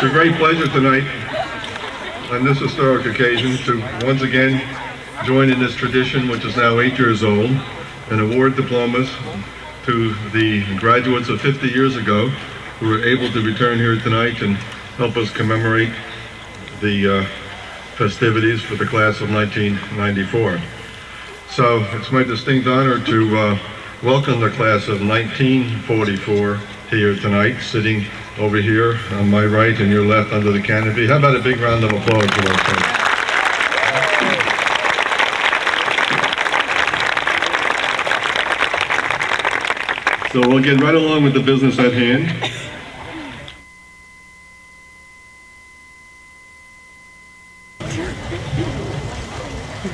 a great pleasure tonight on this historic occasion to once again join in this tradition, which is now 8 years old, and award diplomas to the graduates of 50 years ago who were able to return here tonight and help us commemorate the festivities for the class of 1994. So it's my distinct honor to welcome the class of 1944 here tonight, sitting over here on my right and your left under the canopy. How about a big round of applause for those folks? So we'll get right along with the business at hand.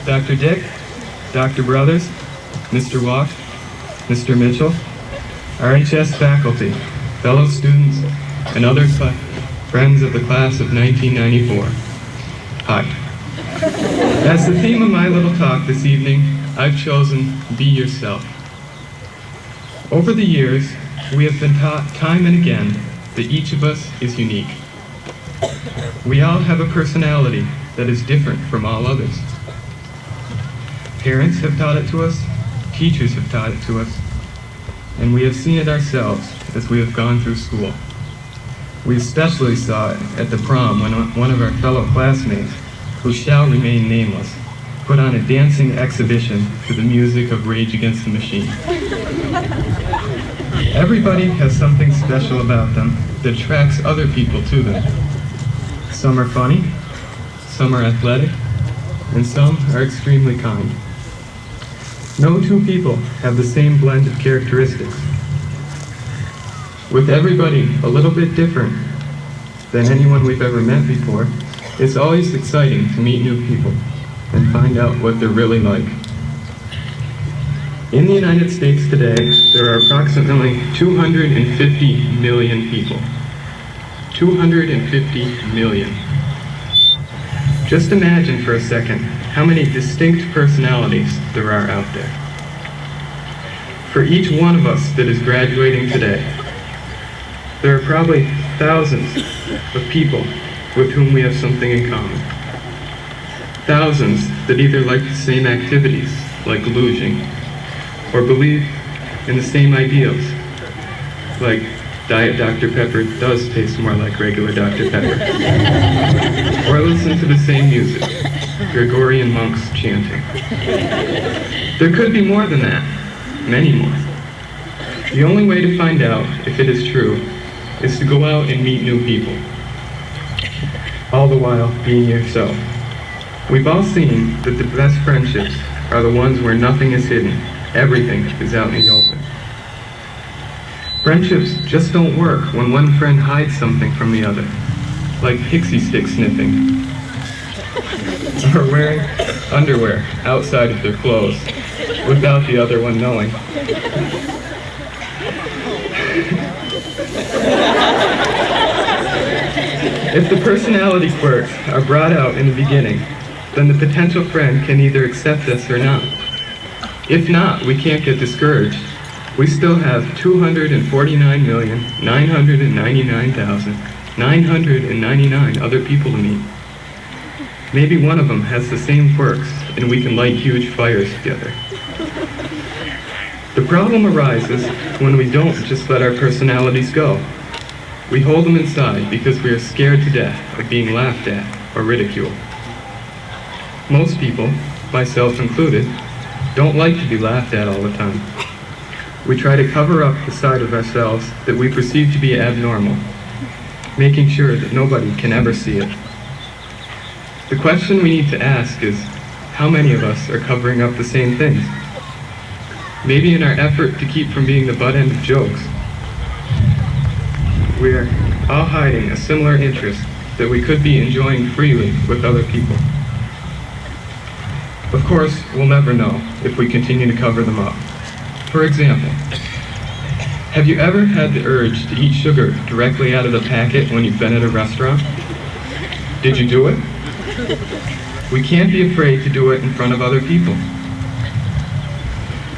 Dr. Dick, Dr. Brothers, Mr. Walk, Mr. Mitchell, RHS faculty, fellow students, and other friends of the class of 1994. Hi. As the theme of my little talk this evening, I've chosen Be Yourself. Over the years, we have been taught time and again that each of us is unique. We all have a personality that is different from all others. Parents have taught it to us, teachers have taught it to us, and we have seen it ourselves as we have gone through school. We especially saw it at the prom when one of our fellow classmates, who shall remain nameless, put on a dancing exhibition to the music of Rage Against the Machine. Everybody has something special about them that attracts other people to them. Some are funny, some are athletic, and some are extremely kind. No two people have the same blend of characteristics. With everybody a little bit different than anyone we've ever met before, it's always exciting to meet new people and find out what they're really like. In the United States today, there are approximately 250 million people. 250 million. Just imagine for a second how many distinct personalities there are out there. For each one of us that is graduating today, there are probably thousands of people with whom we have something in common. Thousands that either like the same activities, like luging, or believe in the same ideals, like Diet Dr. Pepper does taste more like regular Dr. Pepper, or listen to the same music, Gregorian monks chanting. There could be more than that, many more. The only way to find out if it is true is to go out and meet new people, all the while being yourself. We've all seen that the best friendships are the ones where nothing is hidden, everything is out in the open. Friendships just don't work when one friend hides something from the other, like pixie stick sniffing, or wearing underwear outside of their clothes without the other one knowing. If the personality quirks are brought out in the beginning, then the potential friend can either accept us or not. If not, we can't get discouraged. We still have 249,999,999 other people to meet. Maybe one of them has the same quirks, and we can light huge fires together. The problem arises when we don't just let our personalities go. We hold them inside because we are scared to death of being laughed at or ridiculed. Most people, myself included, don't like to be laughed at all the time. We try to cover up the side of ourselves that we perceive to be abnormal, making sure that nobody can ever see it. The question we need to ask is, how many of us are covering up the same things? Maybe in our effort to keep from being the butt end of jokes, we are all hiding a similar interest that we could be enjoying freely with other people. Of course, we'll never know if we continue to cover them up. For example, have you ever had the urge to eat sugar directly out of the packet when you've been at a restaurant? Did you do it? We can't be afraid to do it in front of other people.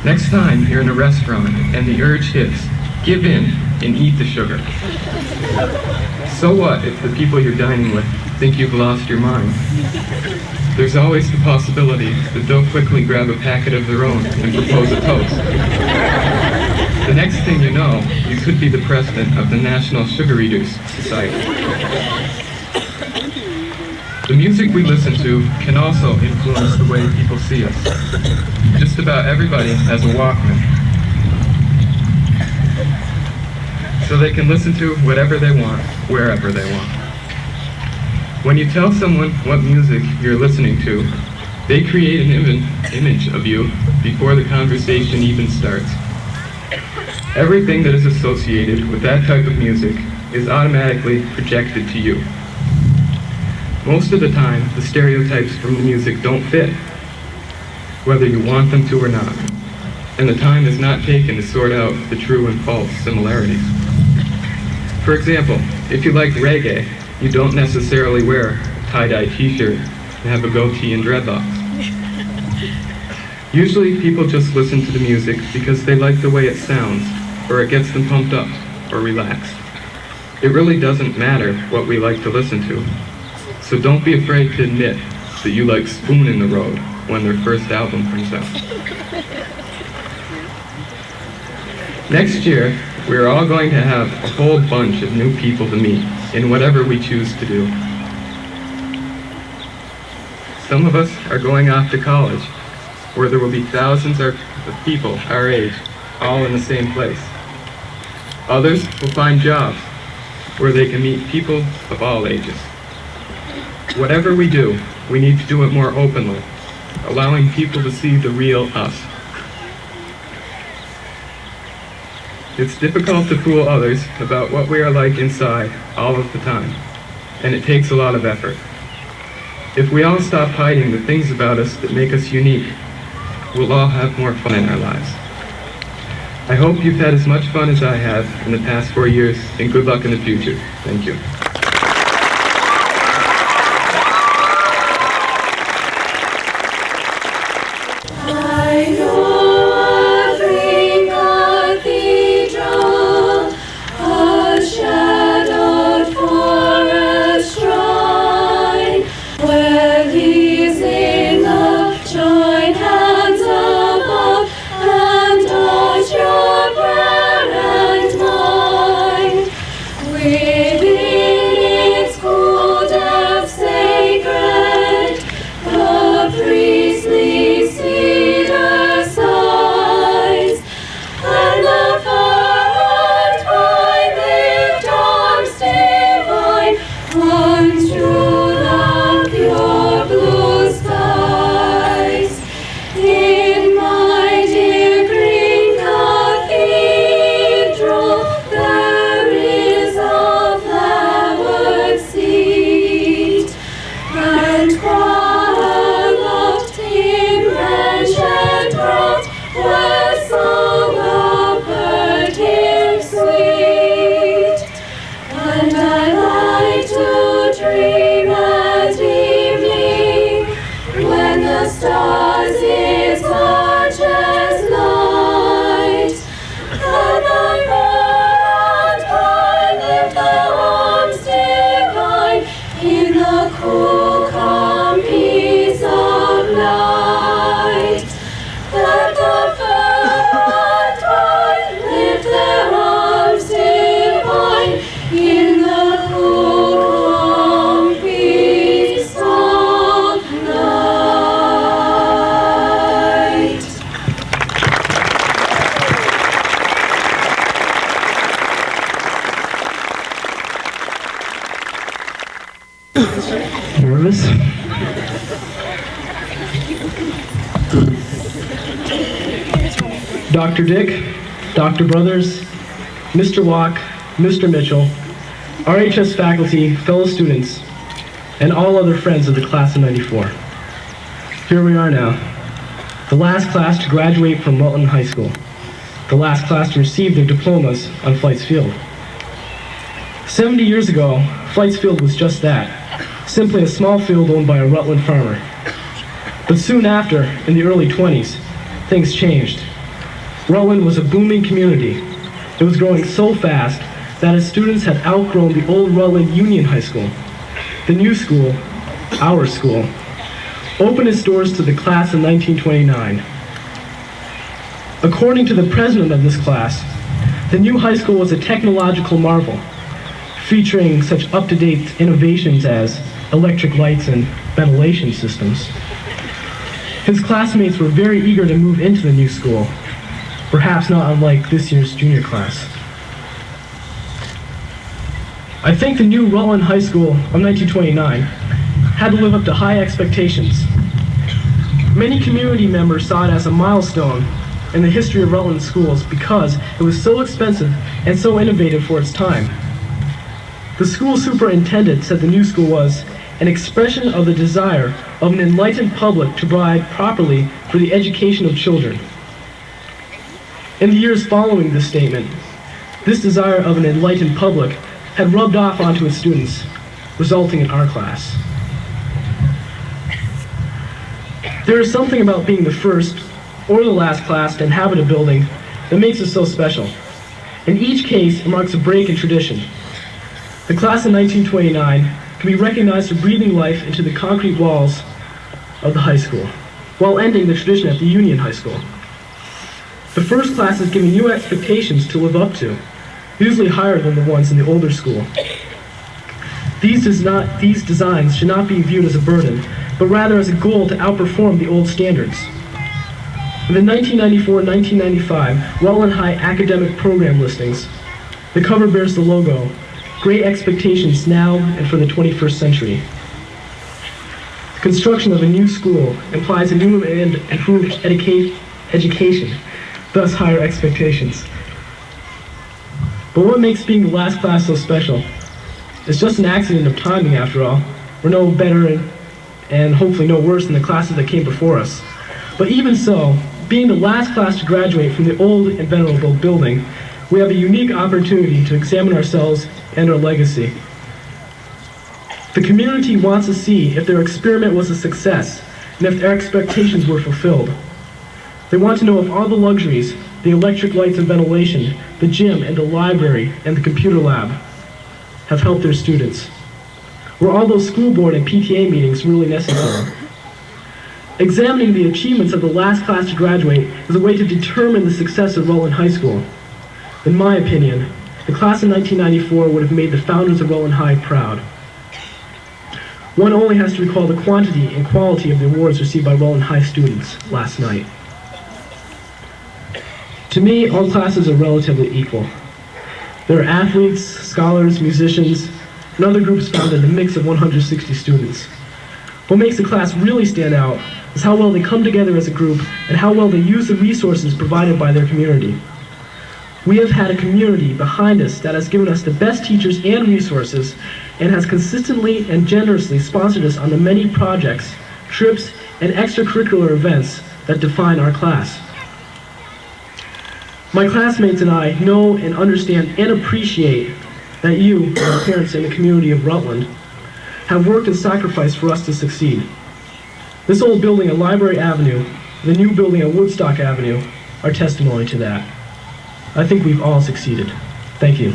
Next time you're in a restaurant and the urge hits, give in and eat the sugar. So what if the people you're dining with think you've lost your mind? There's always the possibility that they'll quickly grab a packet of their own and propose a toast. The next thing you know, you could be the president of the National Sugar Eaters Society. The music we listen to can also influence the way people see us. Just about everybody has a Walkman, so they can listen to whatever they want, wherever they want. When you tell someone what music you're listening to, they create an image of you before the conversation even starts. Everything that is associated with that type of music is automatically projected to you. Most of the time, the stereotypes from the music don't fit, whether you want them to or not, and the time is not taken to sort out the true and false similarities. For example, if you like reggae, you don't necessarily wear a tie-dye t-shirt and have a goatee and dreadlocks. Usually people just listen to the music because they like the way it sounds, or it gets them pumped up or relaxed. It really doesn't matter what we like to listen to, so don't be afraid to admit that you like Spoon in the Road when their first album comes out. Next year, we're all going to have a whole bunch of new people to meet in whatever we choose to do. Some of us are going off to college, where there will be thousands of people our age, all in the same place. Others will find jobs, where they can meet people of all ages. Whatever we do, we need to do it more openly, allowing people to see the real us. It's difficult to fool others about what we are like inside all of the time, and it takes a lot of effort. If we all stop hiding the things about us that make us unique, we'll all have more fun in our lives. I hope you've had as much fun as I have in the past 4 years, and good luck in the future. Thank you. Nervous? Dr. Dick, Dr. Brothers, Mr. Walk, Mr. Mitchell, RHS faculty, fellow students, and all other friends of the class of '94. Here we are now, the last class to graduate from Rutland High School, the last class to receive their diplomas on Flights Field. 70 years ago, Flights Field was just that, simply a small field owned by a Rutland farmer. But soon after, in the early 20s, things changed. Rutland was a booming community. There It was growing so fast that its students had outgrown the old Rutland Union High School. The new school, our school, opened its doors to the class of 1929. According to the president of this class, the new high school was a technological marvel, featuring such up-to-date innovations as electric lights and ventilation systems. His classmates were very eager to move into the new school, perhaps not unlike this year's junior class. I think the new Rutland High School of 1929 had to live up to high expectations. Many community members saw it as a milestone in the history of Rutland schools because it was so expensive and so innovative for its time. The school superintendent said the new school was an expression of the desire of an enlightened public to provide properly for the education of children. In the years following this statement, this desire of an enlightened public had rubbed off onto its students, resulting in our class. There is something about being the first or the last class to inhabit a building that makes it so special. In each case, it marks a break in tradition. The class of 1929 can be recognized for breathing life into the concrete walls of the high school, while ending the tradition at the Union High School. The first class is giving new expectations to live up to, usually higher than the ones in the older school. These designs should not be viewed as a burden, but rather as a goal to outperform the old standards. In the 1994-1995 Rutland High academic program listings, the cover bears the logo, "Great Expectations Now and for the 21st Century." Construction of a new school implies a new and improved education, thus higher expectations. But what makes being the last class so special? It's just an accident of timing after all. We're no better and hopefully no worse than the classes that came before us. But even so, being the last class to graduate from the old and venerable building, we have a unique opportunity to examine ourselves and our legacy. The community wants to see if their experiment was a success and if their expectations were fulfilled. They want to know if all the luxuries, the electric lights and ventilation, the gym and the library and the computer lab have helped their students. Were all those school board and PTA meetings really necessary? Examining the achievements of the last class to graduate is a way to determine the success of Rutland High School. In my opinion, the class of 1994 would have made the founders of Rutland High proud. One only has to recall the quantity and quality of the awards received by Rutland High students last night. To me, all classes are relatively equal. There are athletes, scholars, musicians, and other groups found in a mix of 160 students. What makes the class really stand out is how well they come together as a group and how well they use the resources provided by their community. We have had a community behind us that has given us the best teachers and resources and has consistently and generously sponsored us on the many projects, trips, and extracurricular events that define our class. My classmates and I know and understand and appreciate that you, our parents in the community of Rutland, have worked and sacrificed for us to succeed. This old building on Library Avenue, the new building on Woodstock Avenue, are testimony to that. I think we've all succeeded. Thank you.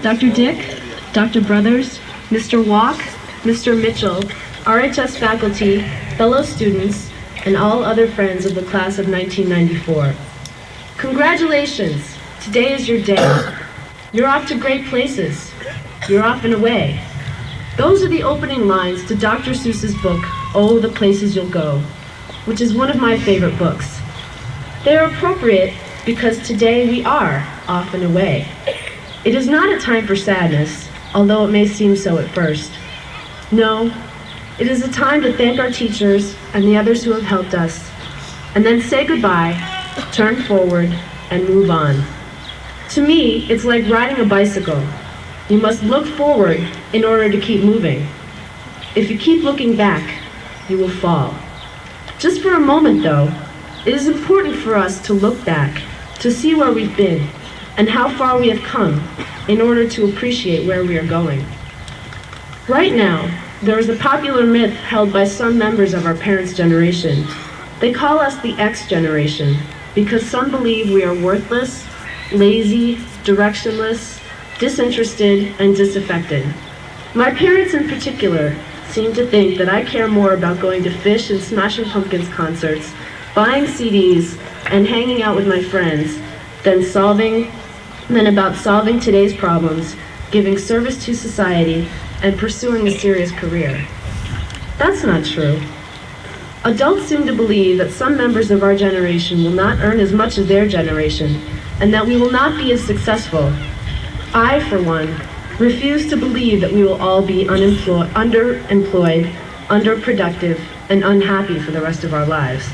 Dr. Dick, Dr. Brothers, Mr. Walk, Mr. Mitchell, RHS faculty, fellow students, and all other friends of the class of 1994. Congratulations! Today is your day. You're off to great places. You're off and away. Those are the opening lines to Dr. Seuss's book, Oh, the Places You'll Go, which is one of my favorite books. They are appropriate because today we are off and away. It is not a time for sadness, although it may seem so at first. No, it is a time to thank our teachers and the others who have helped us, and then say goodbye, turn forward, and move on. To me, it's like riding a bicycle. You must look forward in order to keep moving. If you keep looking back, you will fall. Just for a moment, though, it is important for us to look back, to see where we've been, and how far we have come in order to appreciate where we are going. Right now, there is a popular myth held by some members of our parents' generation. They call us the X generation because some believe we are worthless, lazy, directionless, disinterested, and disaffected. My parents in particular seem to think that I care more about going to Fish and Smashing Pumpkins concerts, buying CDs, and hanging out with my friends than about solving today's problems, giving service to society, and pursuing a serious career. That's not true. Adults seem to believe that some members of our generation will not earn as much as their generation, and that we will not be as successful. I, for one, refuse to believe that we will all be underemployed, underproductive, and unhappy for the rest of our lives.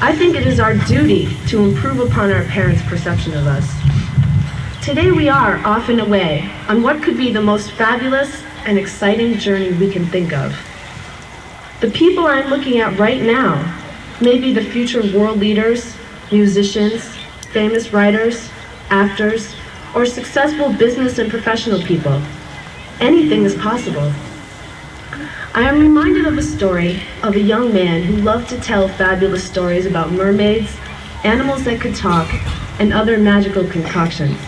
I think it is our duty to improve upon our parents' perception of us. Today we are off and away on what could be the most fabulous and exciting journey we can think of. The people I'm looking at right now may be the future world leaders, musicians, famous writers, actors, or successful business and professional people. Anything is possible. I am reminded of a story of a young man who loved to tell fabulous stories about mermaids, animals that could talk, and other magical concoctions.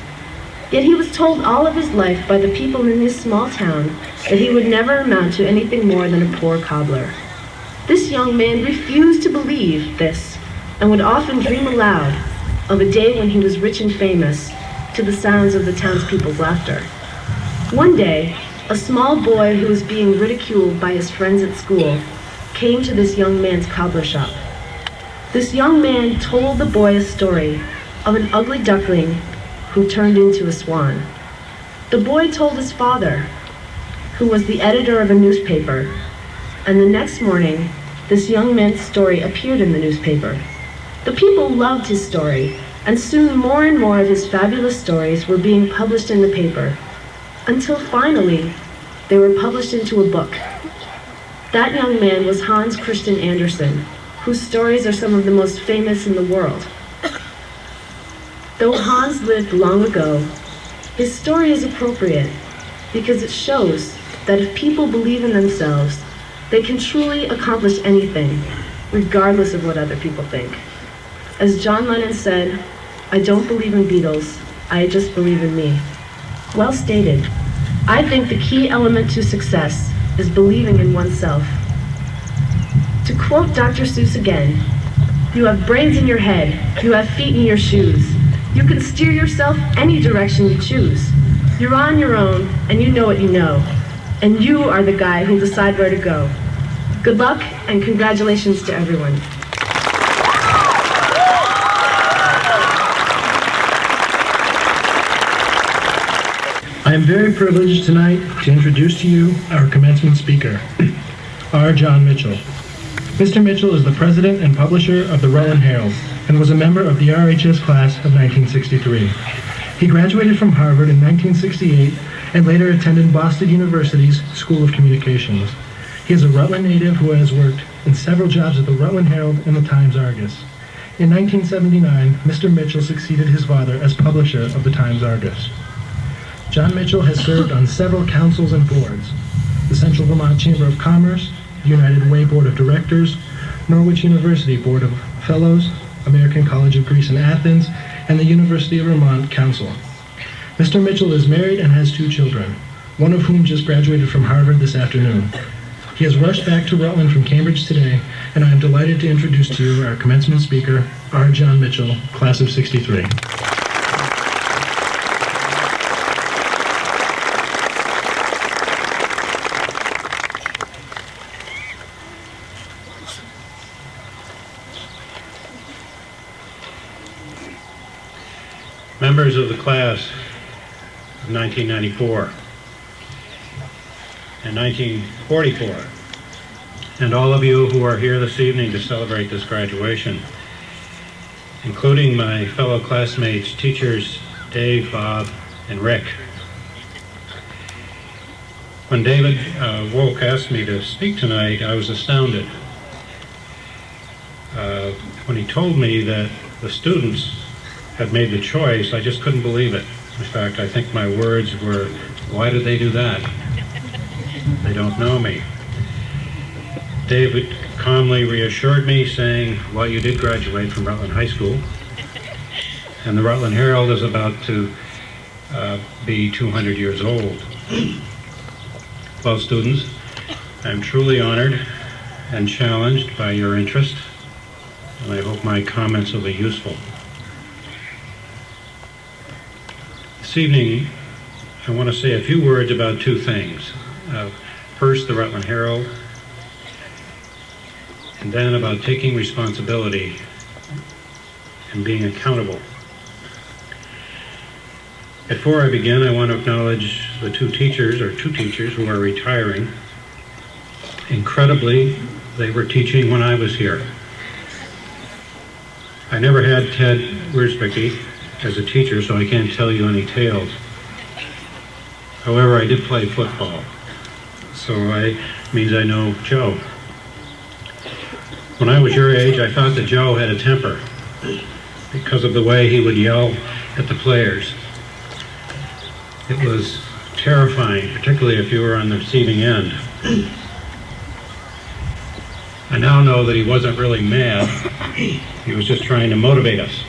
Yet he was told all of his life by the people in his small town that he would never amount to anything more than a poor cobbler. This young man refused to believe this and would often dream aloud of a day when he was rich and famous to the sounds of the townspeople's laughter. One day, a small boy who was being ridiculed by his friends at school came to this young man's cobbler shop. This young man told the boy a story of an ugly duckling who turned into a swan. The boy told his father, who was the editor of a newspaper, and the next morning, this young man's story appeared in the newspaper. The people loved his story, and soon more and more of his fabulous stories were being published in the paper, until finally, they were published into a book. That young man was Hans Christian Andersen, whose stories are some of the most famous in the world. Though Hans lived long ago, his story is appropriate because it shows that if people believe in themselves, they can truly accomplish anything, regardless of what other people think. As John Lennon said, "I don't believe in Beatles, I just believe in me." Well stated. I think the key element to success is believing in oneself. To quote Dr. Seuss again, "You have brains in your head, you have feet in your shoes. You can steer yourself any direction you choose. You're on your own, and you know what you know. And you are the guy who'll decide where to go." Good luck, and congratulations to everyone. I am very privileged tonight to introduce to you our commencement speaker, R. John Mitchell. Mr. Mitchell is the president and publisher of the Rutland Herald and was a member of the RHS class of 1963. He graduated from Harvard in 1968 and later attended Boston University's School of Communications. He is a Rutland native who has worked in several jobs at the Rutland Herald and the Times-Argus. In 1979, Mr. Mitchell succeeded his father as publisher of the Times-Argus. John Mitchell has served on several councils and boards: the Central Vermont Chamber of Commerce, United Way Board of Directors, Norwich University Board of Fellows, American College of Greece and Athens, and the University of Vermont Council. Mr. Mitchell is married and has 2 children, one of whom just graduated from Harvard this afternoon. He has rushed back to Rutland from Cambridge today, and I am delighted to introduce to you our commencement speaker, R. John Mitchell, class of '63. Members of the class of 1994 and 1944, and all of you who are here this evening to celebrate this graduation, including my fellow classmates, teachers Dave, Bob, and Rick. When David Wolk asked me to speak tonight, I was astounded. When he told me that the students had made the choice, I just couldn't believe it. In fact, I think my words were, "Why did they do that?" they don't know me. David calmly reassured me, saying, well, you did graduate from Rutland High School, and the Rutland Herald is about to be 200 years old. Well, students, I'm truly honored and challenged by your interest, and I hope my comments will be useful. This evening, I want to say a few words about two things. First, the Rutland Herald, and then about taking responsibility and being accountable. Before I begin, I want to acknowledge the two teachers who are retiring. Incredibly, they were teaching when I was here. I never had Ted Wiersbicki as a teacher, so I can't tell you any tales. However, I did play football, so means I know Joe. When I was your age, I thought that Joe had a temper because of the way he would yell at the players. It was terrifying, particularly if you were on the receiving end. I now know that he wasn't really mad. He was just trying to motivate us.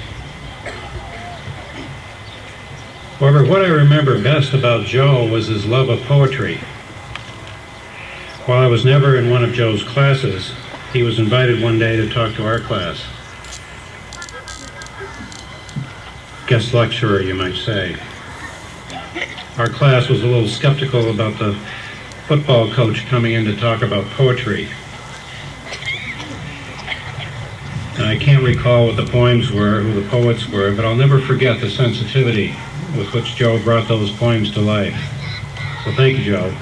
However, what I remember best about Joe was his love of poetry. While I was never in one of Joe's classes, he was invited one day to talk to our class. Guest lecturer, you might say. Our class was a little skeptical about the football coach coming in to talk about poetry. And I can't recall what the poems were, who the poets were, but I'll never forget the sensitivity with which Joe brought those poems to life. So thank you, Joe.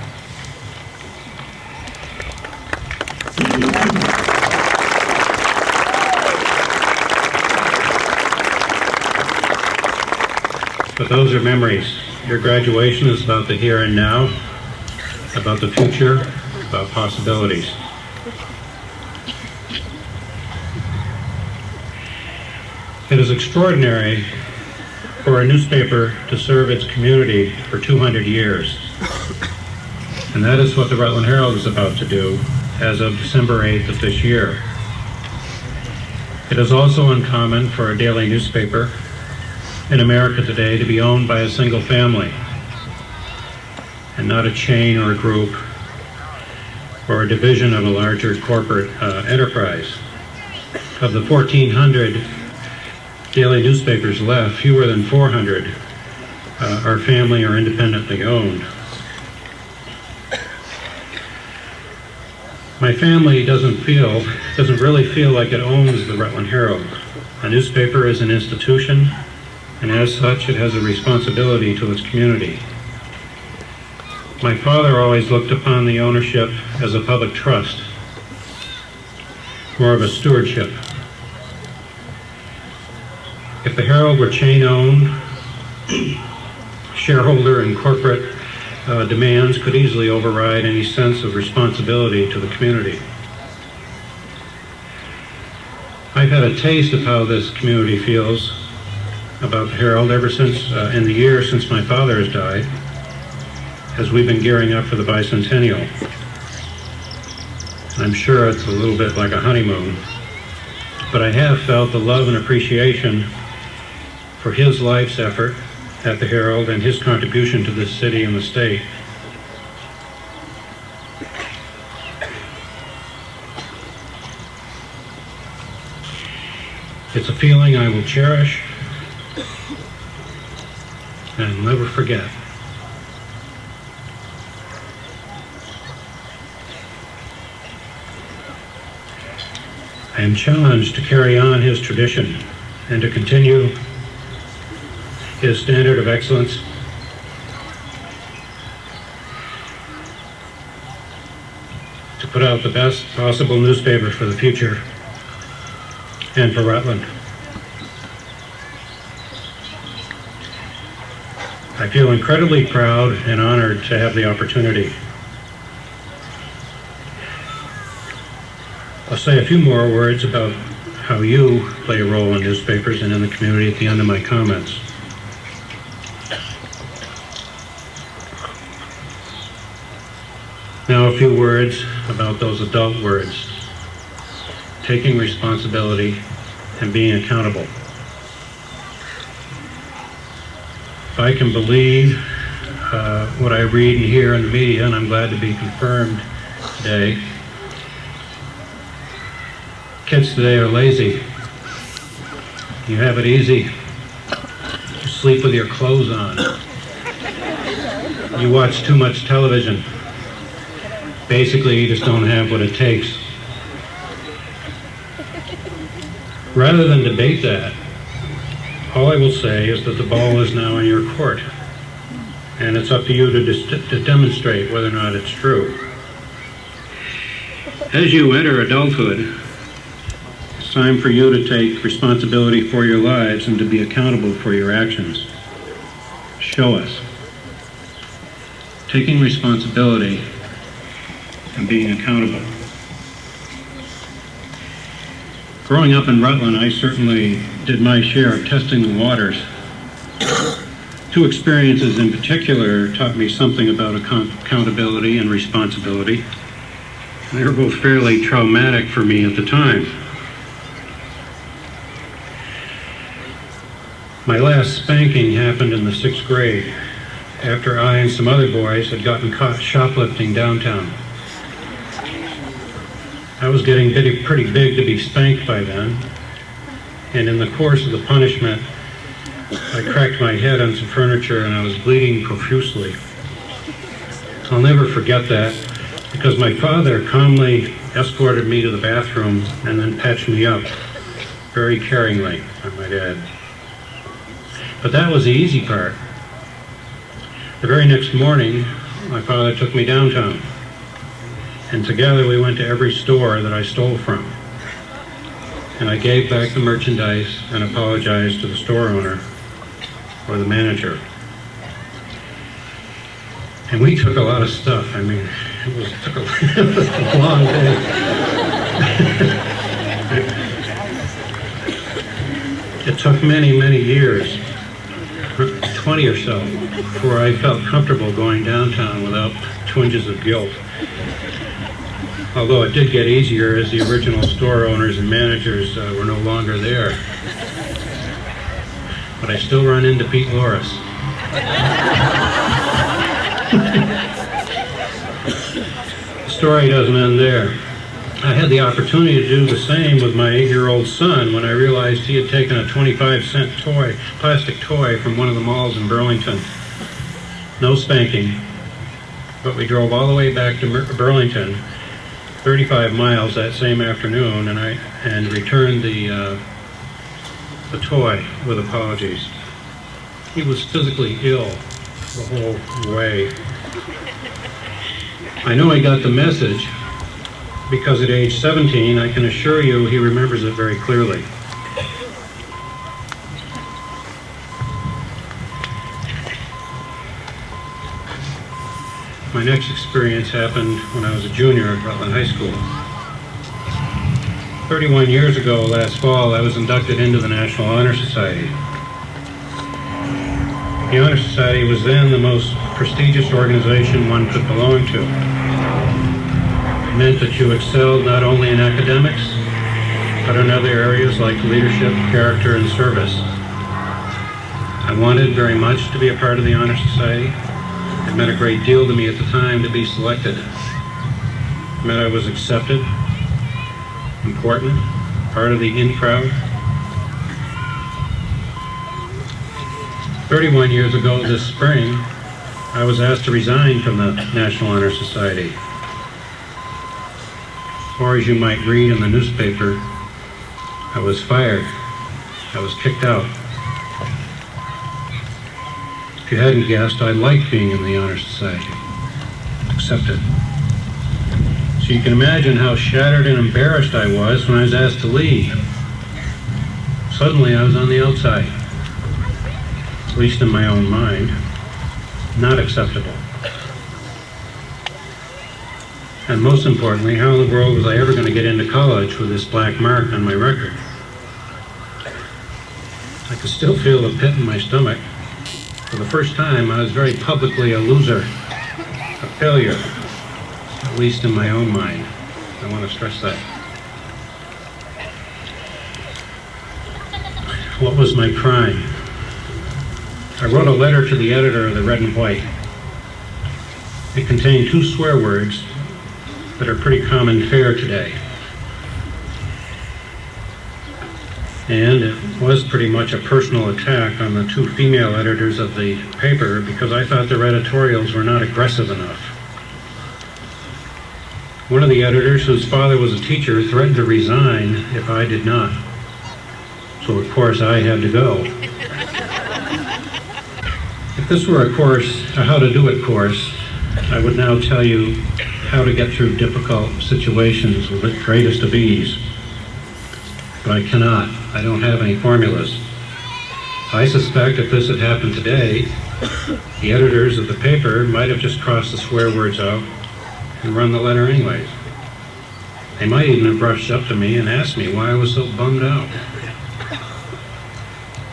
But those are memories. Your graduation is about the here and now, about the future, about possibilities. It is extraordinary for a newspaper to serve its community for 200 years. And that is what the Rutland Herald is about to do as of December 8th of this year. It is also uncommon for a daily newspaper in America today to be owned by a single family and not a chain or a group or a division of a larger corporate enterprise. Of the 1,400 daily newspapers left, fewer than 400 are family or independently owned. My family doesn't really feel like it owns the Rutland Herald. A newspaper is an institution, and as such, it has a responsibility to its community. My father always looked upon the ownership as a public trust, more of a stewardship. If the Herald were chain-owned, shareholder and corporate demands could easily override any sense of responsibility to the community. I've had a taste of how this community feels about the Herald ever since, in the year since my father has died, as we've been gearing up for the bicentennial. I'm sure it's a little bit like a honeymoon, but I have felt the love and appreciation for his life's effort at the Herald and his contribution to this city and the state. It's a feeling I will cherish and never forget. I am challenged to carry on his tradition and to continue his standard of excellence. To put out the best possible newspaper for the future and for Rutland. I feel incredibly proud and honored to have the opportunity. I'll say a few more words about how you play a role in newspapers and in the community at the end of my comments. Now a few words about those adult words: taking responsibility and being accountable. If I can believe what I read and hear in the media, and I'm glad to be confirmed today, kids today are lazy. You have it easy. You sleep with your clothes on. You watch too much television. Basically, you just don't have what it takes. Rather than debate that, all I will say is that the ball is now in your court, and it's up to you to demonstrate whether or not it's true. As you enter adulthood, it's time for you to take responsibility for your lives and to be accountable for your actions. Show us. Taking responsibility and being accountable. Growing up in Rutland, I certainly did my share of testing the waters. Two experiences in particular taught me something about accountability and responsibility. They were both fairly traumatic for me at the time. My last spanking happened in the 6th grade, after I and some other boys had gotten caught shoplifting downtown. I was getting pretty big to be spanked by then, and in the course of the punishment, I cracked my head on some furniture and I was bleeding profusely. I'll never forget that, because my father calmly escorted me to the bathroom and then patched me up, very caringly, I might add. But that was the easy part. The very next morning, my father took me downtown, and together we went to every store that I stole from. And I gave back the merchandise and apologized to the store owner or the manager. And we took a lot of stuff. I mean, it took a long day. It took many, many years, 20 or so, before I felt comfortable going downtown without twinges of guilt. Although it did get easier as the original store owners and managers were no longer there. But I still run into Pete Loris. The story doesn't end there. I had the opportunity to do the same with my 8-year-old son when I realized he had taken a 25-cent plastic toy from one of the malls in Burlington. No spanking, but we drove all the way back to Burlington, 35 miles that same afternoon, and returned the toy with apologies. He was physically ill the whole way. I know he got the message because at age 17, I can assure you he remembers it very clearly. My next experience happened when I was a junior at Rutland High School. 31 years ago, last fall, I was inducted into the National Honor Society. The Honor Society was then the most prestigious organization one could belong to. It meant that you excelled not only in academics, but in other areas like leadership, character, and service. I wanted very much to be a part of the Honor Society. It meant a great deal to me at the time to be selected. It meant I was accepted, important, part of the in crowd. 31 years ago this spring, I was asked to resign from the National Honor Society. Or as you might read in the newspaper, I was fired. I was kicked out. If you hadn't guessed, I liked being in the Honor Society. Accepted. So you can imagine how shattered and embarrassed I was when I was asked to leave. Suddenly I was on the outside, at least in my own mind. Not acceptable. And most importantly, how in the world was I ever going to get into college with this black mark on my record? I could still feel the pit in my stomach. For the first time, I was very publicly a loser, a failure. at least in my own mind. I want to stress that. What was my crime? I wrote a letter to the editor of the Red and White. It contained 2 swear words that are pretty common fare today. And it was pretty much a personal attack on the 2 female editors of the paper because I thought their editorials were not aggressive enough. One of the editors, whose father was a teacher, threatened to resign if I did not. So of course I had to go. If this were a how to do it course, I would now tell you how to get through difficult situations with the greatest of ease. But I cannot. I don't have any formulas. I suspect if this had happened today, the editors of the paper might have just crossed the swear words out and run the letter anyways. They might even have brushed up to me and asked me why I was so bummed out.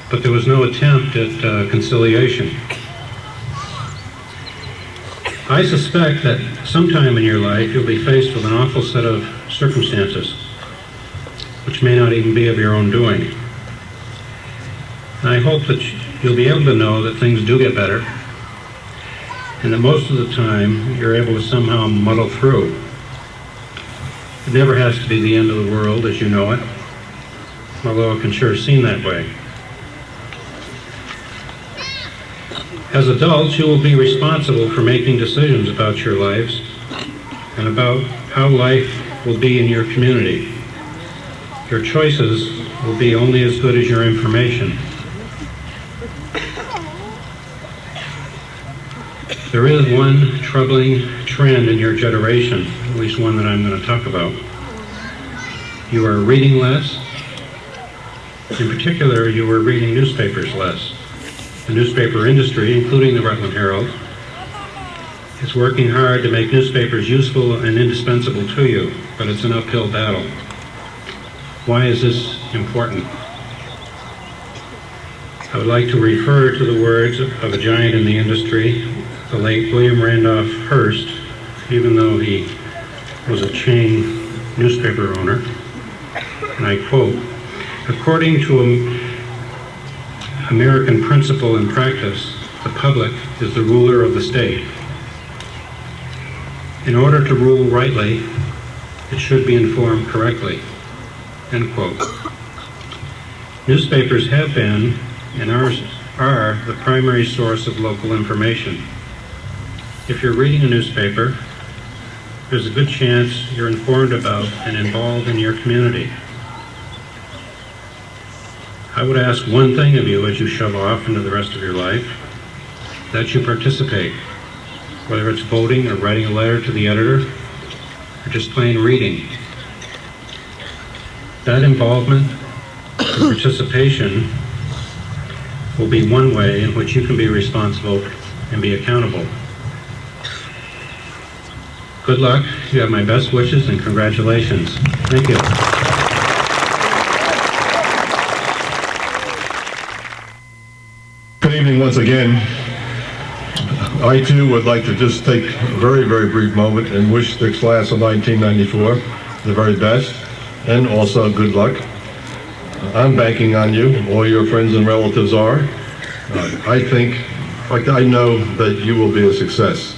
But there was no attempt at conciliation. I suspect that sometime in your life you'll be faced with an awful set of circumstances, which may not even be of your own doing. And I hope that you'll be able to know that things do get better, and that most of the time you're able to somehow muddle through. It never has to be the end of the world as you know it, although it can sure seem that way. As adults, you will be responsible for making decisions about your lives and about how life will be in your community. Your choices will be only as good as your information. There is one troubling trend in your generation, at least one that I'm going to talk about. You are reading less. In particular, you are reading newspapers less. The newspaper industry, including the Rutland Herald, is working hard to make newspapers useful and indispensable to you, but it's an uphill battle. Why is this important? I would like to refer to the words of a giant in the industry, the late William Randolph Hearst, even though he was a chain newspaper owner. And I quote, "According to American principle and practice, the public is the ruler of the state. In order to rule rightly, it should be informed correctly." End quote. Newspapers have been and are the primary source of local information. If you're reading a newspaper, there's a good chance you're informed about and involved in your community. I would ask one thing of you as you shove off into the rest of your life, that you participate, whether it's voting or writing a letter to the editor or just plain reading. That involvement and participation will be one way in which you can be responsible and be accountable. Good luck. You have my best wishes and congratulations. Thank you. Good evening once again. I too would like to just take a very, very brief moment and wish the class of 1994 the very best and also good luck. I'm banking on you. All your friends and relatives are. I think, in fact, I know that you will be a success.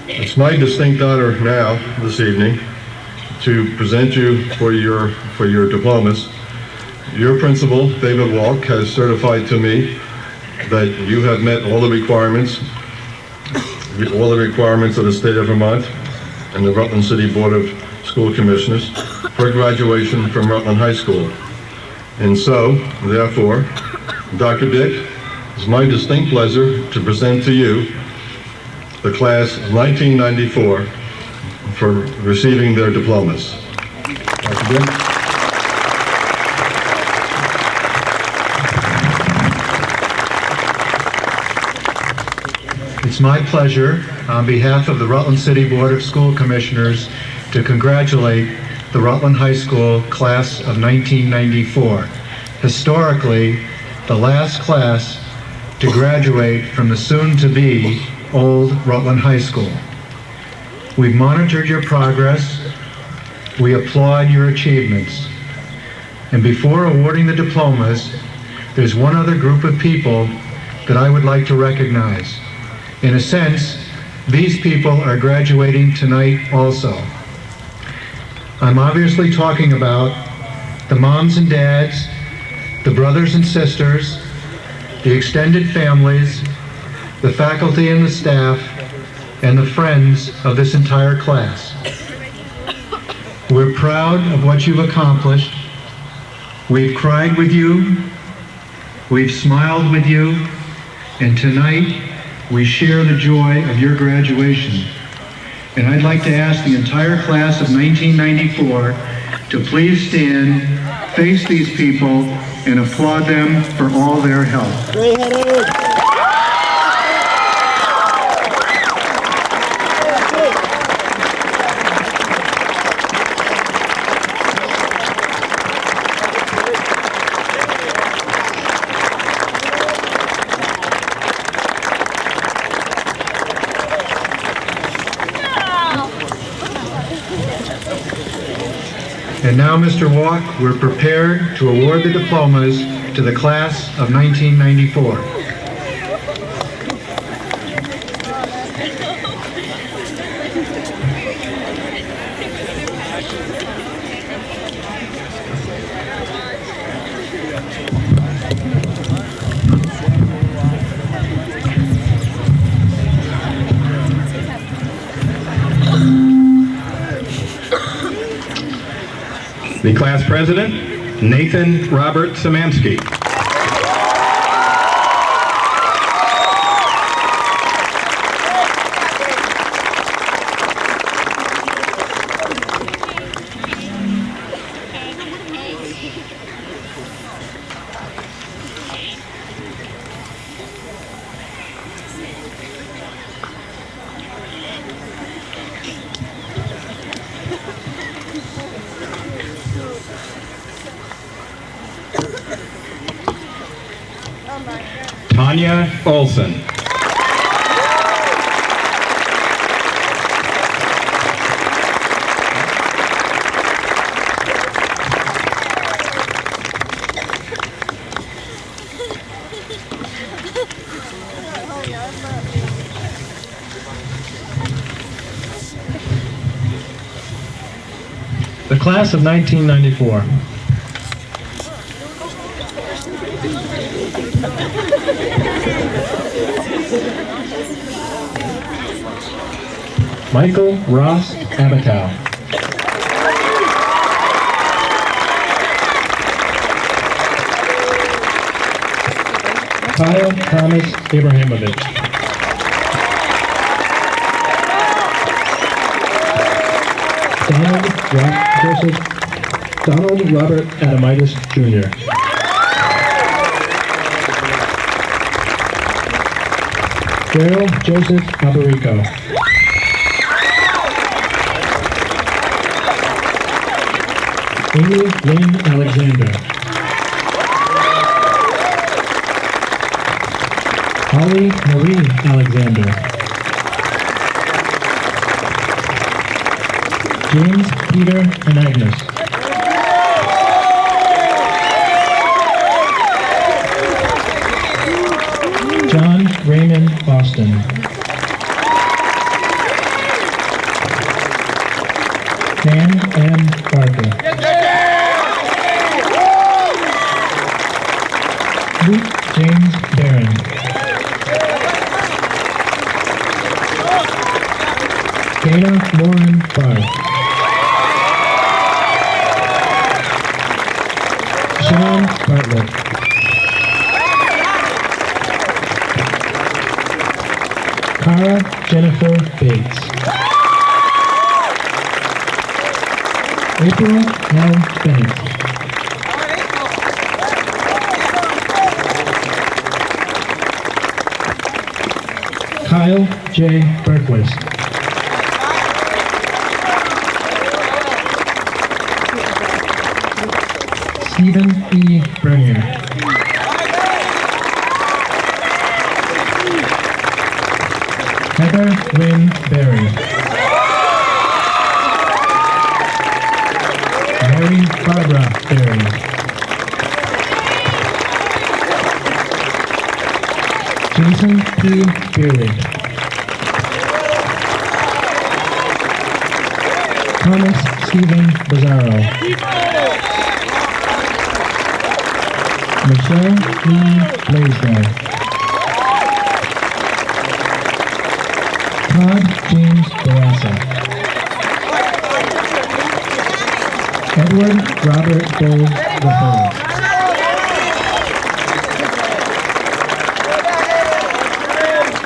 It's my distinct honor now, this evening, to present you for your diplomas. Your principal, David Walk, has certified to me that you have met all the requirements of the state of Vermont and the Rutland City Board of School Commissioners for graduation from Rutland High School. And so, therefore, Dr. Dick, it's my distinct pleasure to present to you the class of 1994 for receiving their diplomas. Dr. Dick. It's my pleasure, on behalf of the Rutland City Board of School Commissioners, to congratulate the Rutland High School class of 1994. Historically, the last class to graduate from the soon-to-be old Rutland High School. We've monitored your progress. We applaud your achievements. And before awarding the diplomas, there's one other group of people that I would like to recognize. In a sense, these people are graduating tonight also. I'm obviously talking about the moms and dads, the brothers and sisters, the extended families, the faculty and the staff, and the friends of this entire class. We're proud of what you've accomplished. We've cried with you, we've smiled with you, and tonight we share the joy of your graduation. And I'd like to ask the entire class of 1994 to please stand, face these people, and applaud them for all their help. And now, Mr. Walk, we're prepared to award the diplomas to the class of 1994. The class president, Nathan Robert Samansky. Tanya Olson. The class of 1994. Michael Ross Abatow. Kyle Thomas Abrahamovich. Donald Robert Adamitis Jr. Daryl Joseph Alberico. Amy Lynn Alexander. Holly Marie Alexander. James Peter and Agnes. John Raymond Boston. Nan M. Barker. Luke James Barron. Dana Lauren Barr. Sean Bartlett. Cara Jennifer Bates. April L. Bennett. Kyle J. Berquist. Stephen E. Bernier. Heather Lynn Berry. Mary Barbara Berry. Jason P. Beerley. Thomas Stephen Bizzaro. Michelle Lee Blaisdell. Todd James Barassa. Edward Robert Gold III.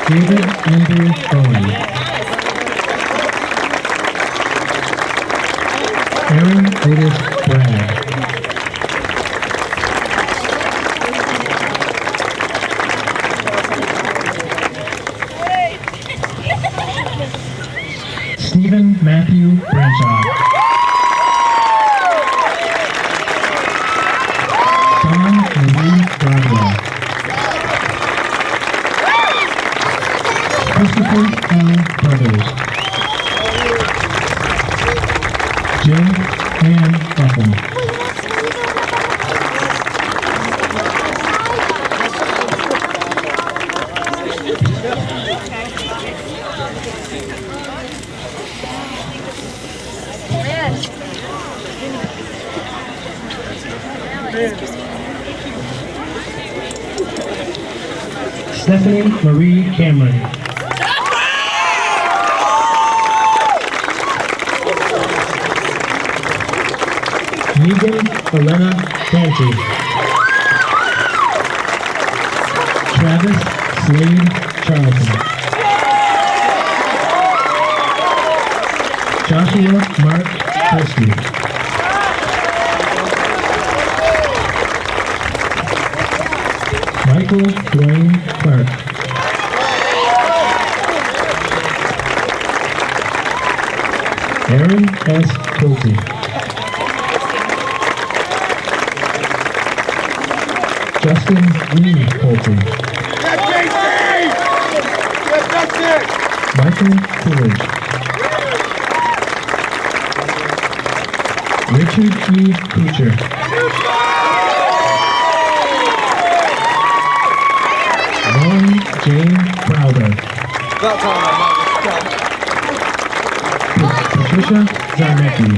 David Andrew Bowen. Aaron Otis Bragg. Stephen Matthew Branshaw. Don Marie Broadwell. Christopher L. Brothers. Jim Ann Buffum. Stephanie Marie Cameron. Megan Elena Canty. Travis Slade Charlton. Joshua Mark Christie. Michael Dwayne Clark. Aaron S. Pulte. Justin Lee Pulte. Michael Coolidge. Richard E. Kucher. Lauren Jane Crowder. Patricia Zarnecki.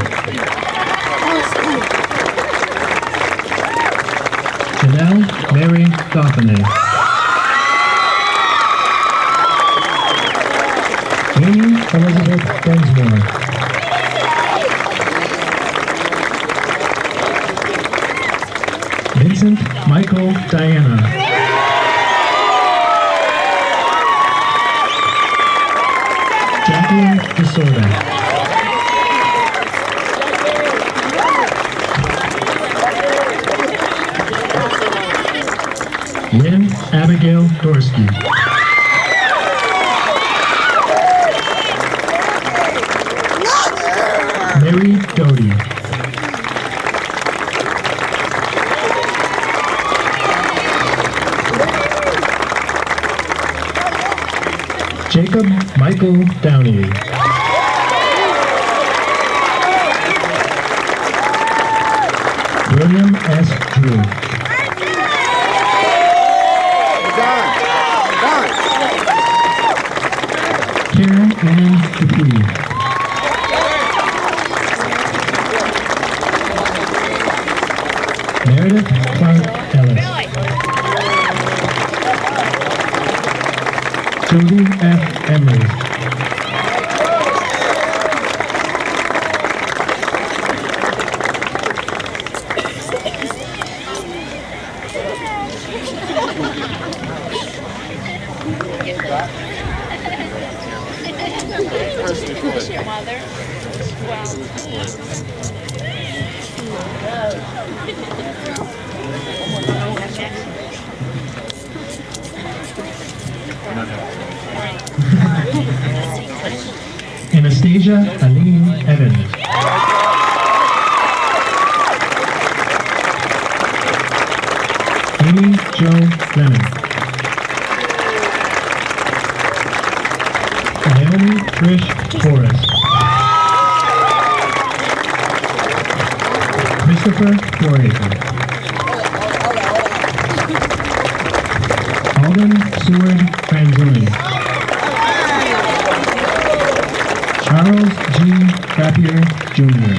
Janelle Mary Goffenay. Amy Elizabeth Densmore. Vincent Michael Diana. Jacqueline DeSorda. Lynn Abigail Dorsky. Mary Doty. Jacob Michael Downey. William S. Drew. Karen Ann Dupuy. Meredith Clark Ellis. Jody F. Emery. Anastasia Aline Evans. Amy Jo Lemon. Naomi Trish Forrest. Christopher Foraker. Alden Seward Franzoni. Charles G. Trappier, Jr.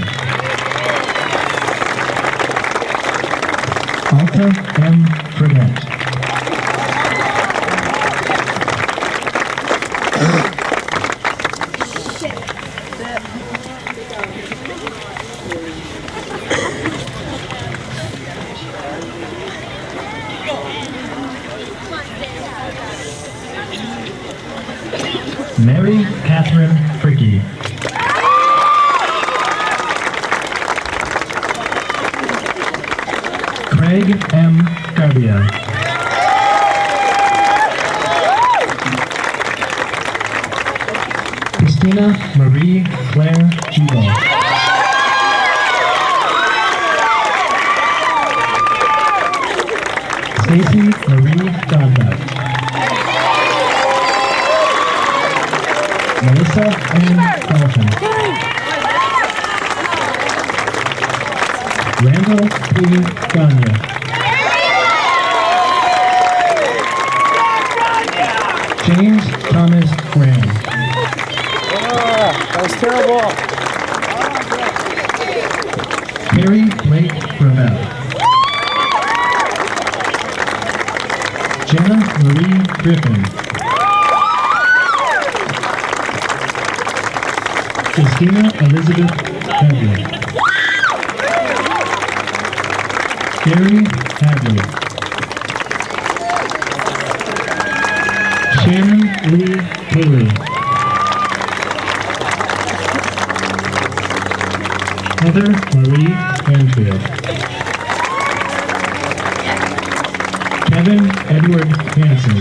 Alta M. Fredette. Mary Catherine Fricky. Craig M. Garbia. Christina Marie Claire Gigo. Stacy Marie Donda. Melissa Ann Dalton. Randall P. Gagne. James Thomas Graham. That was terrible. Harry Blake Gravel. Jenna Marie Griffin. Christina Elizabeth Hadley. Gary Hadley. Shannon Lee Haley. Heather Marie Hanfield. Kevin Edward Hansen.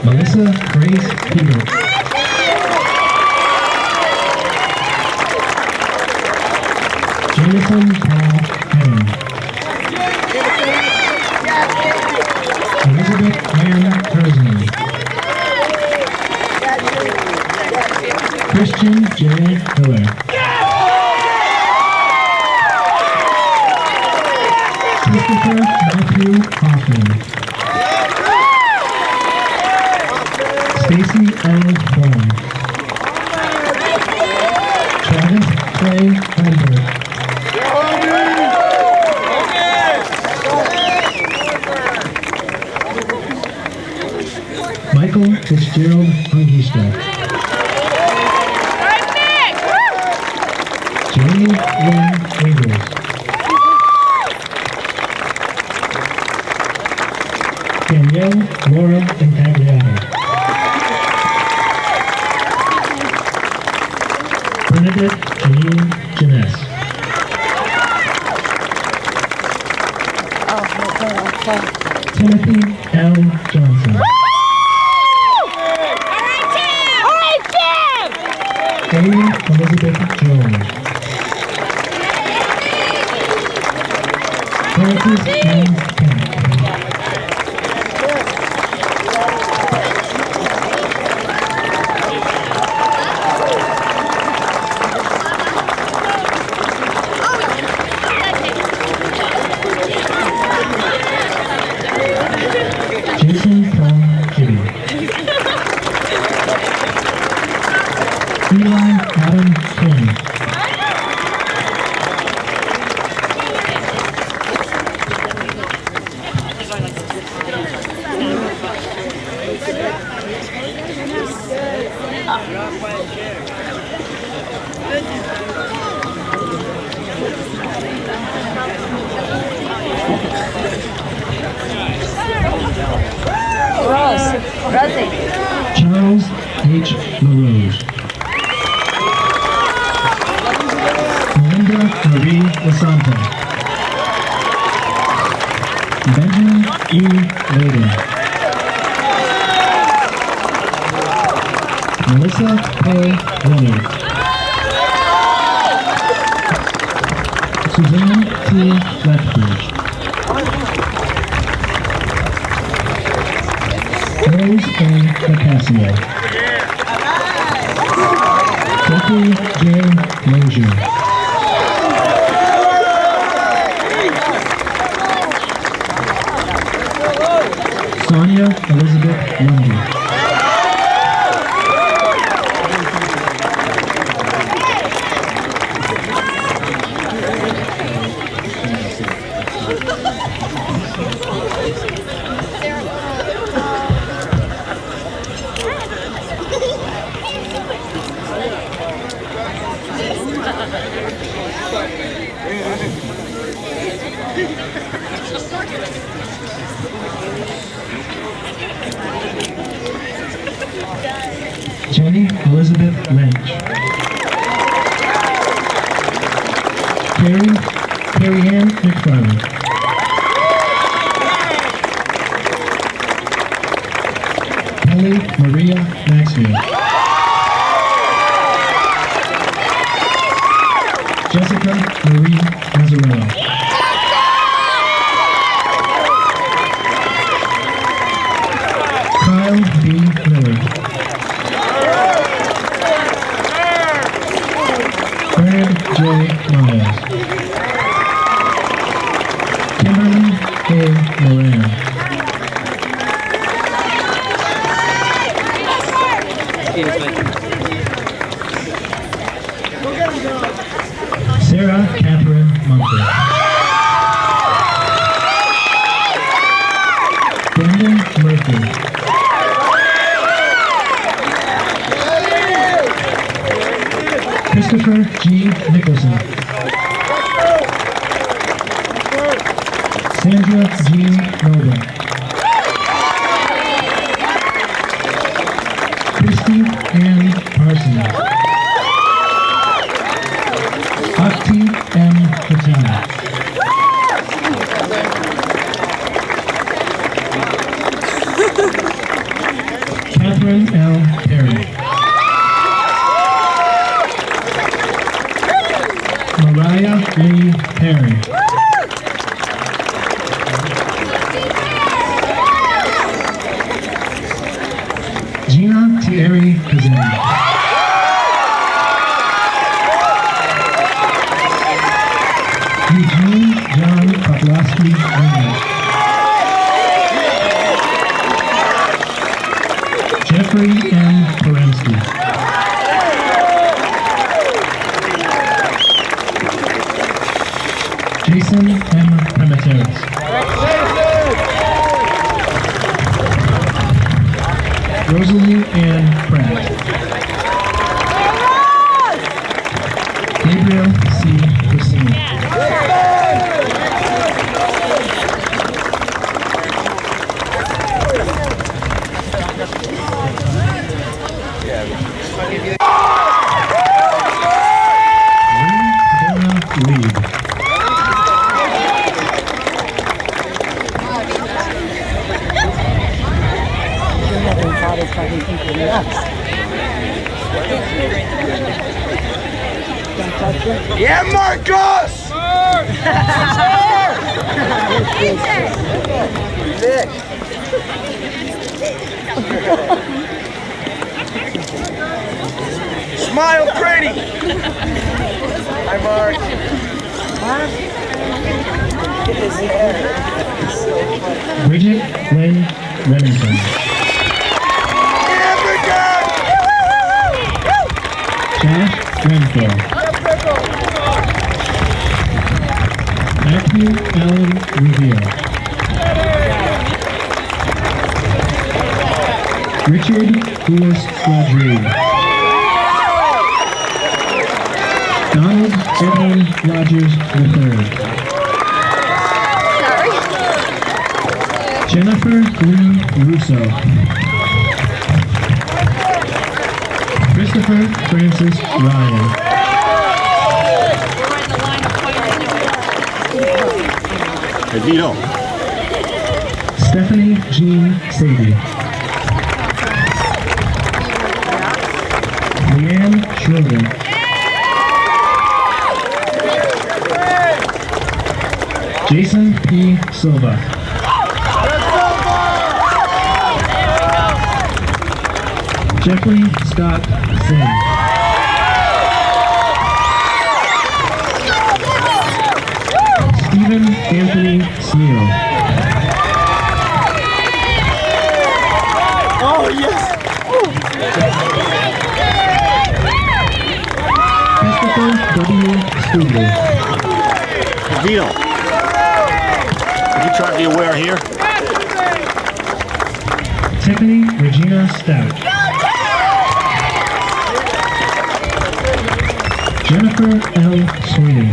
Melissa Grace Peter. Jameson Paul Henning. Elizabeth Ann Hersman. Christian J. Miller. Christopher Matthew Hoffman. Stacy L. Bone. Travis Clay Hunter. Michael Fitzgerald Hungista. Jamie Lynn Ingles. Danielle Laura Intagliano. Bernadette Janine Janess. Timothy L. Johnson. Amy Elizabeth Jones. Francis M. Kemp. Jason Tom Kitty. Eli Adam King. Charles H. LaRose. Melinda Sandra Marie Lasanta. Benjamin E. Layden. Melissa A. Leonard. Suzanne T. Lethbridge. Rose A. Nicasio. Jeffrey J. Mosier. Sonia Elizabeth Lundy. Jenny Elizabeth Lynch. Carrie Ann McFarland. Kelly Maria Maxfield. Jessica Marie Mazzarello. Kyle B. Miller. Brad J. Miles. Kimberly A. Moran. Sarah Catherine Munker. Brandon Murphy. Christopher G. Nicholson. Sandra G. Noble. Christy Ann Parsons. Akti M. Patina. Catherine L. Perry. Mariah Lee Perry. Gina Thierry Kazan. Eugene John Poplowski Arnett. Jeffrey M. Poremski. Jason M. Premateris. Rosalie Ann Pratt. Gabriel C. Christine. Lead. Yeah, Marcos! Nick. Smile pretty. Hi, Mark. Bridget Lynn Remington. Josh Renfro. Matthew Allen Revere. Richard Louis Rodriguez. Donald Edwin Rogers III. Jennifer Lee Russo. Christopher Francis Ryan. Vito. Stephanie Jean Sadie. Leanne Schroeder. Jason P. Silva. Jeffrey Scott Singh. Stephen Anthony Sneal. Oh, yes! Christopher W. Stuber. Vito. Can you try to be aware here? Tiffany Regina Stout. Jennifer L. Sweeney.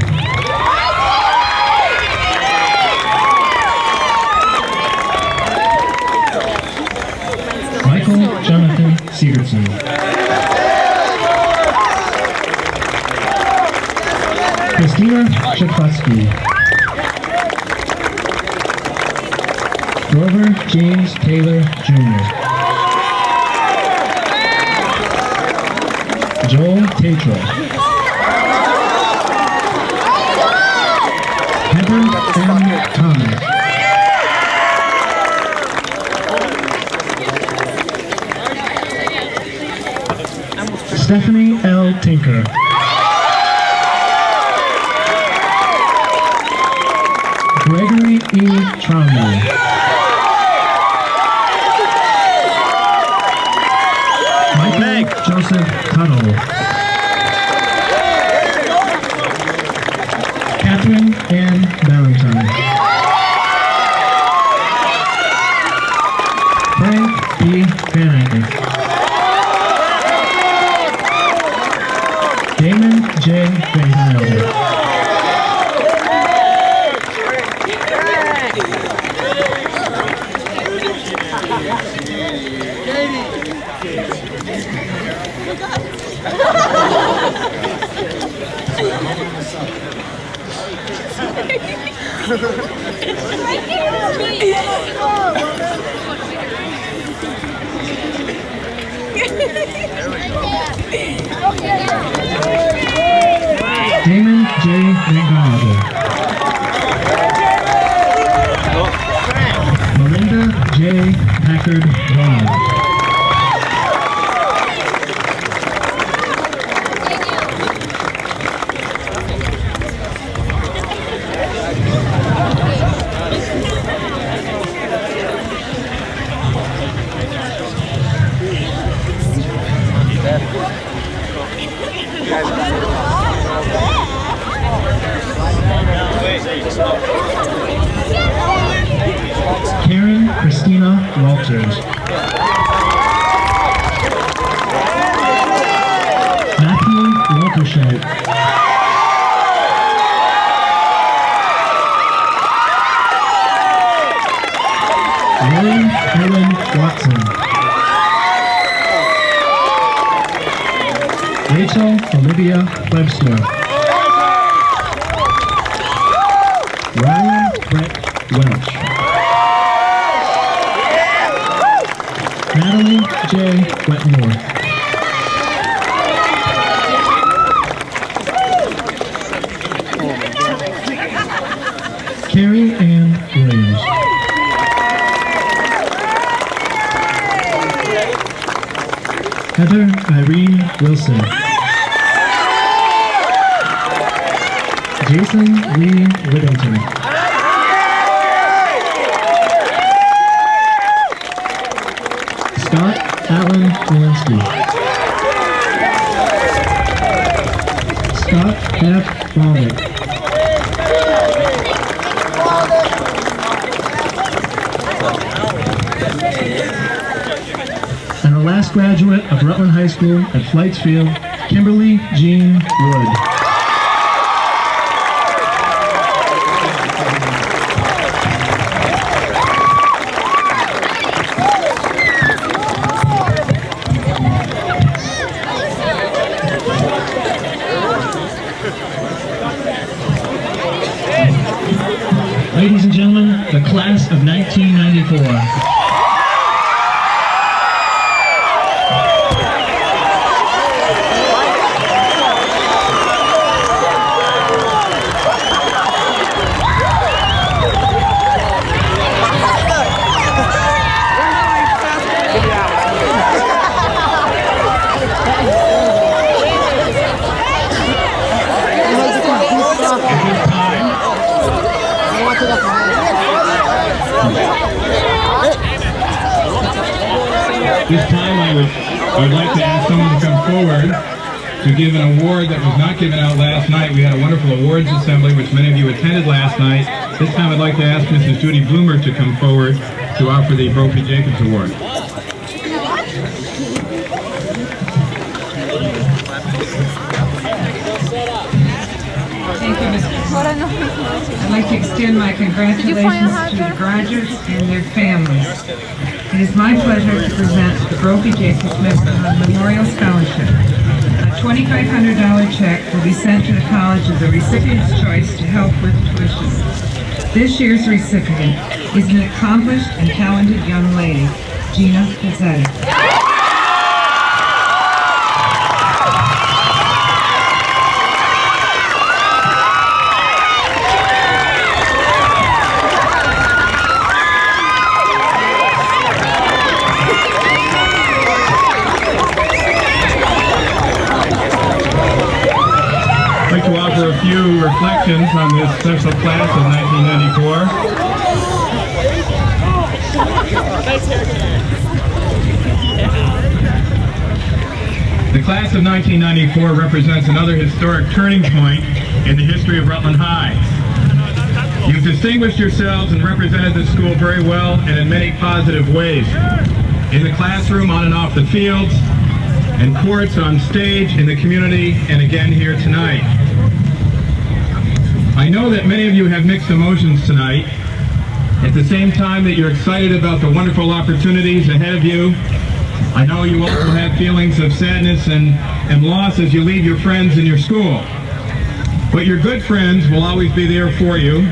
Michael Jonathan Segerson. Christina Chakotski. Grover James Taylor Jr. Joel Tatro. Heather M. Thomas. Stephanie L. Tinker. Gregory E. Trombley. Michael Joseph Tuttle. Catherine Ann Valentine. Frank B. Van Damon J. Vanhilder. Damon J. Vanhilder. Melinda J. Packard Vaughn. Karen Christina Walters. Matthew Walkershout. Lori Helen Watson. Rachel Olivia Webster. Ryan Brett Welch. Natalie J. Wetmore. Carrie Ann Williams. Heather Irene Wilson. Jason Lee Whittington. Scott Allen Walensky. Scott F. Walnick. And the last graduate of Rutland High School at Flightsfield, Kimberly Jean Wood. Ladies and gentlemen, the class of 1994. This time I would like to ask someone to come forward to give an award that was not given out last night. We had a wonderful awards assembly which many of you attended last night. This time I'd like to ask Mrs. Judy Bloomer to come forward to offer the Brophy Jacobs Award. Thank you, Mr. President. I'd like to extend my congratulations to the graduates and their families. It is my pleasure to present the Brophy Jacobs Memorial Scholarship. A $2,500 check will be sent to the college as a recipient's choice to help with tuition. This year's recipient is an accomplished and talented young lady, Gina Pizzetti. A few reflections on this special class of 1994. The class of 1994 represents another historic turning point in the history of Rutland High. You've distinguished yourselves and represented the school very well and in many positive ways. In the classroom, on and off the fields, and courts, on stage, in the community, and again here tonight. I know that many of you have mixed emotions tonight. At the same time that you're excited about the wonderful opportunities ahead of you, I know you also have feelings of sadness and loss as you leave your friends in your school. But your good friends will always be there for you,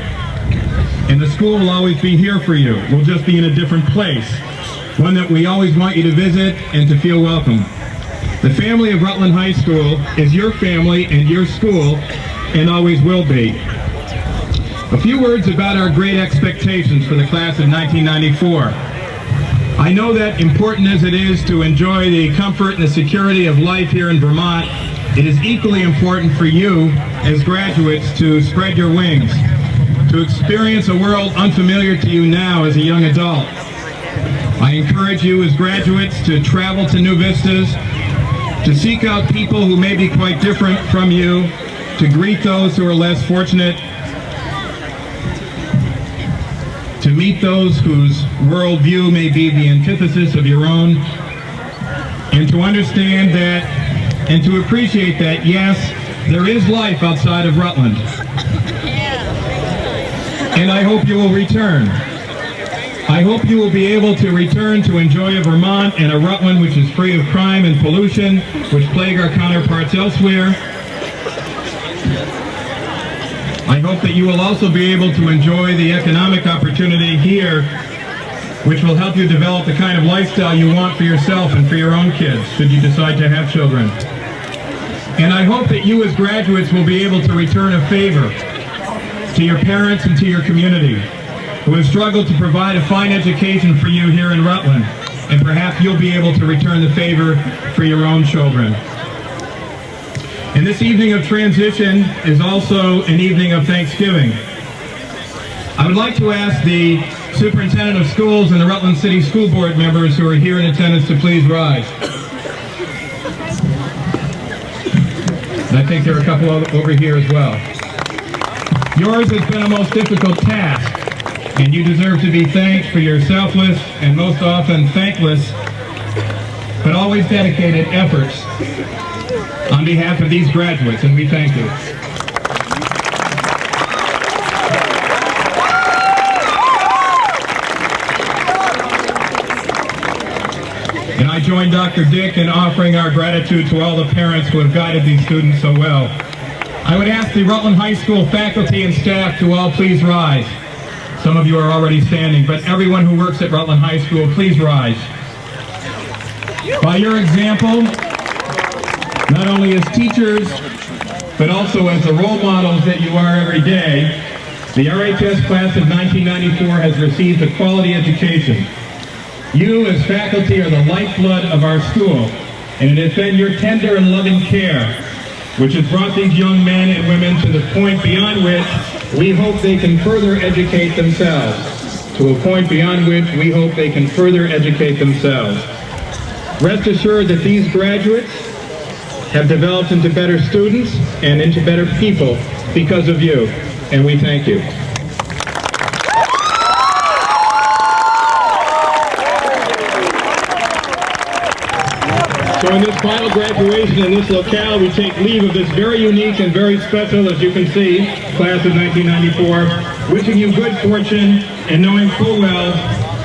and the school will always be here for you. We'll just be in a different place, one that we always want you to visit and to feel welcome. The family of Rutland High School is your family and your school, and always will be. A few words about our great expectations for the class of 1994. I know that important as it is to enjoy the comfort and the security of life here in Vermont, it is equally important for you as graduates to spread your wings, to experience a world unfamiliar to you now as a young adult. I encourage you as graduates to travel to new vistas, to seek out people who may be quite different from you, to greet those who are less fortunate, to meet those whose worldview may be the antithesis of your own, and to understand that and to appreciate that, yes, there is life outside of Rutland. And I hope you will return. I hope you will be able to return to enjoy a Vermont and a Rutland which is free of crime and pollution, which plague our counterparts elsewhere. I hope that you will also be able to enjoy the economic opportunity here, which will help you develop the kind of lifestyle you want for yourself and for your own kids, should you decide to have children. And I hope that you as graduates will be able to return a favor to your parents and to your community, who have struggled to provide a fine education for you here in Rutland, and perhaps you'll be able to return the favor for your own children. And this evening of transition is also an evening of Thanksgiving. I would like to ask the Superintendent of Schools and the Rutland City School Board members who are here in attendance to please rise. And I think there are a couple over here as well. Yours has been a most difficult task, and you deserve to be thanked for your selfless and most often thankless, but always dedicated efforts on behalf of these graduates, and we thank you. And I join Dr. Dick in offering our gratitude to all the parents who have guided these students so well. I would ask the Rutland High School faculty and staff to all please rise. Some of you are already standing, but everyone who works at Rutland High School, please rise. By your example, not only as teachers, but also as the role models that you are every day, the RHS class of 1994 has received a quality education. You as faculty are the lifeblood of our school, and it has been your tender and loving care which has brought these young men and women to the point beyond which we hope they can further educate themselves. To a point beyond which we hope they can further educate themselves. Rest assured that these graduates have developed into better students and into better people because of you, and we thank you. So in this final graduation in this locale, we take leave of this very unique and very special, as you can see, class of 1994, wishing you good fortune and knowing full well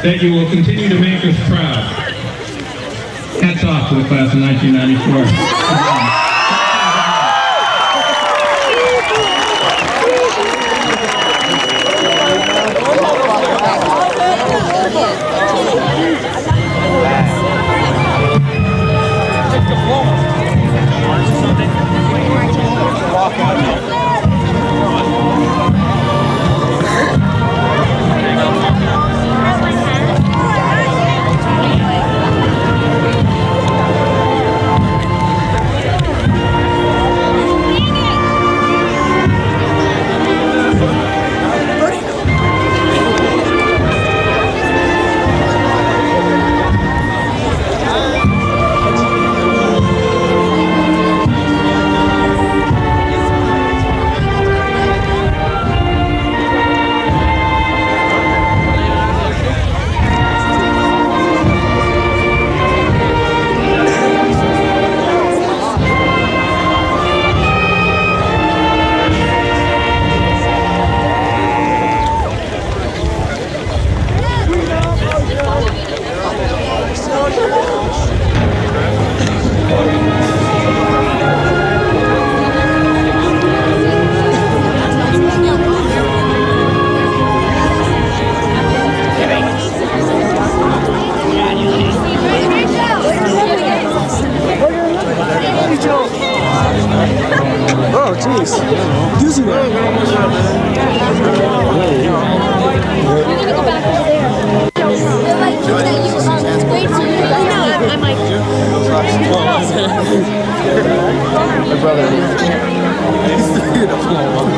that you will continue to make us proud. Hats off to the class of 1994. Oh, jeez. Dizzy now. You're gonna go back over there. They're like, that you wait till you know. I'm like, My brother. He's 3 to 4.